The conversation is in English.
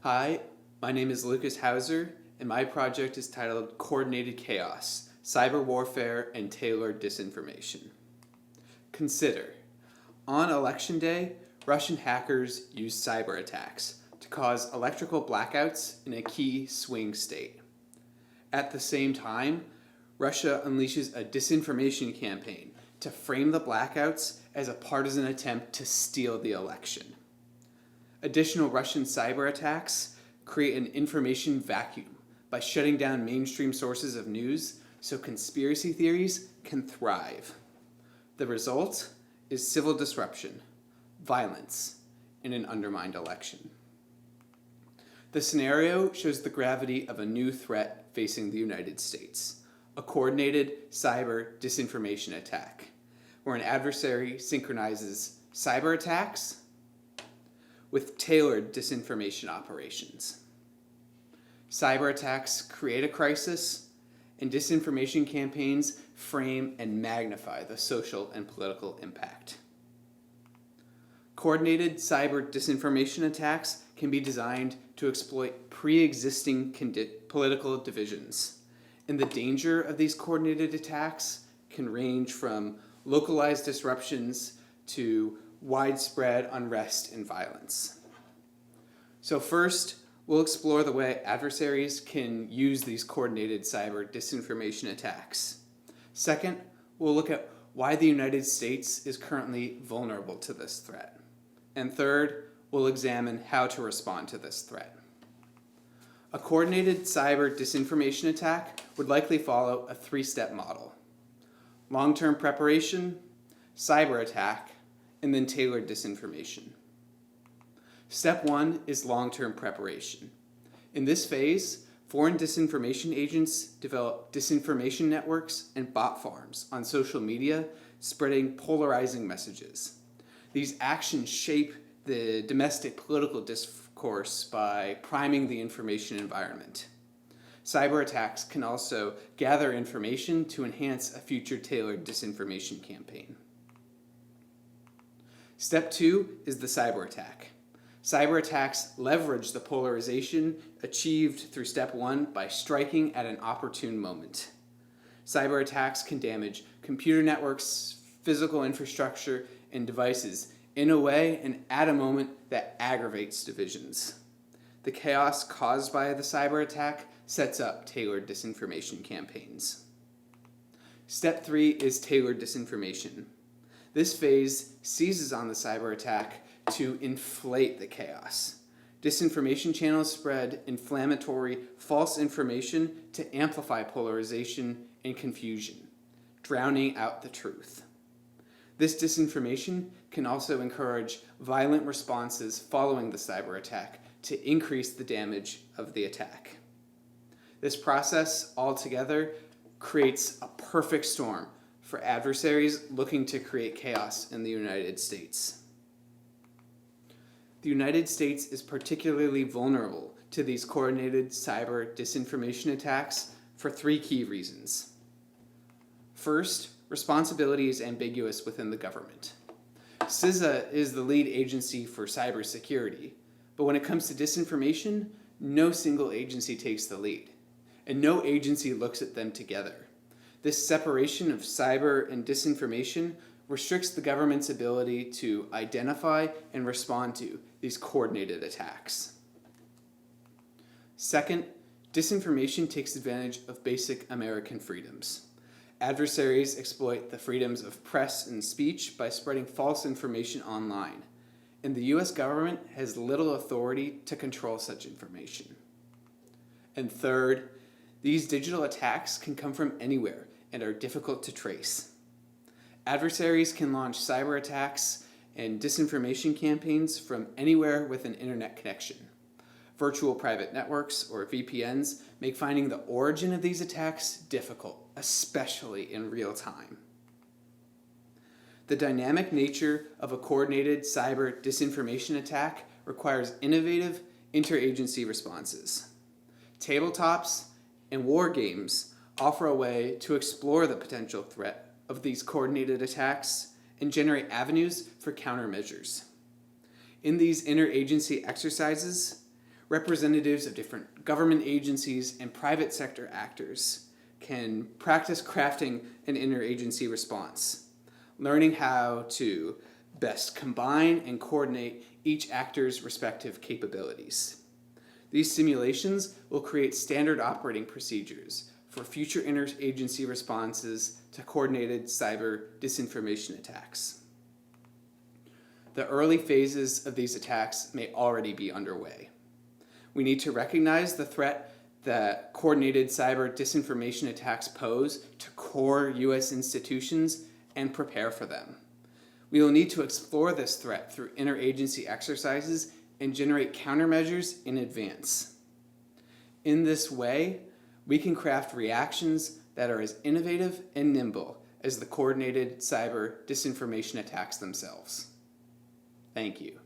Hi, my name is Lucas Hauser, and my project is titled Coordinated Chaos, Cyberwarfare and Tailored Disinformation. Consider, on Election Day, Russian hackers used cyber attacks to cause electrical blackouts in a key swing state. At the same time, Russia unleashes a disinformation campaign to frame the blackouts as a partisan attempt to steal the election. Additional Russian cyber attacks create an information vacuum by shutting down mainstream sources of news so conspiracy theories can thrive. The result is civil disruption, violence, and an undermined election. The scenario shows the gravity of a new threat facing the United States, a coordinated cyber disinformation attack, where an adversary synchronizes cyber attacks with tailored disinformation operations. Cyber attacks create a crisis, and disinformation campaigns frame and magnify the social and political impact. Coordinated cyber disinformation attacks can be designed to exploit pre-existing political divisions, and the danger of these coordinated attacks can range from localized disruptions to widespread unrest and violence. So first, we'll explore the way adversaries can use these coordinated cyber disinformation attacks. Second, we'll look at why the United States is currently vulnerable to this threat. And third, we'll examine how to respond to this threat. A coordinated cyber disinformation attack would likely follow a three-step model: long-term preparation, cyber attack, and then tailored disinformation. Step one is long-term preparation. In this phase, foreign disinformation agents develop disinformation networks and bot farms on social media, spreading polarizing messages. These actions shape the domestic political discourse by priming the information environment. Cyber attacks can also gather information to enhance a future tailored disinformation campaign. Step two is the cyber attack. Cyber attacks leverage the polarization achieved through step one by striking at an opportune moment. Cyber attacks can damage computer networks, physical infrastructure, and devices in a way and at a moment that aggravates divisions. The chaos caused by the cyber attack sets up tailored disinformation campaigns. Step three is tailored disinformation. This phase seizes on the cyber attack to inflate the chaos. Disinformation channels spread inflammatory, false information to amplify polarization and confusion, drowning out the truth. This disinformation can also encourage violent responses following the cyber attack to increase the damage of the attack. This process altogether creates a perfect storm for adversaries looking to create chaos in the United States. The United States is particularly vulnerable to these coordinated cyber disinformation attacks for three key reasons. First, responsibility is ambiguous within the government. CISA is the lead agency for cybersecurity, but when it comes to disinformation, no single agency takes the lead, and no agency looks at them together. This separation of cyber and disinformation restricts the government's ability to identify and respond to these coordinated attacks. Second, disinformation takes advantage of basic American freedoms. Adversaries exploit the freedoms of press and speech by spreading false information online, and the US government has little authority to control such information. And third, these digital attacks can come from anywhere and are difficult to trace. Adversaries can launch cyber attacks and disinformation campaigns from anywhere with an internet connection. Virtual private networks, or VPNs, make finding the origin of these attacks difficult, especially in real time. The dynamic nature of a coordinated cyber disinformation attack requires innovative interagency responses. Tabletops and war games offer a way to explore the potential threat of these coordinated attacks and generate avenues for countermeasures. In these interagency exercises, representatives of different government agencies and private sector actors can practice crafting an interagency response, learning how to best combine and coordinate each actor's respective capabilities. These simulations will create standard operating procedures for future interagency responses to coordinated cyber disinformation attacks. The early phases of these attacks may already be underway. We need to recognize the threat that coordinated cyber disinformation attacks pose to core U.S. institutions and prepare for them. We will need to explore this threat through interagency exercises and generate countermeasures in advance. In this way, we can craft reactions that are as innovative and nimble as the coordinated cyber disinformation attacks themselves. Thank you.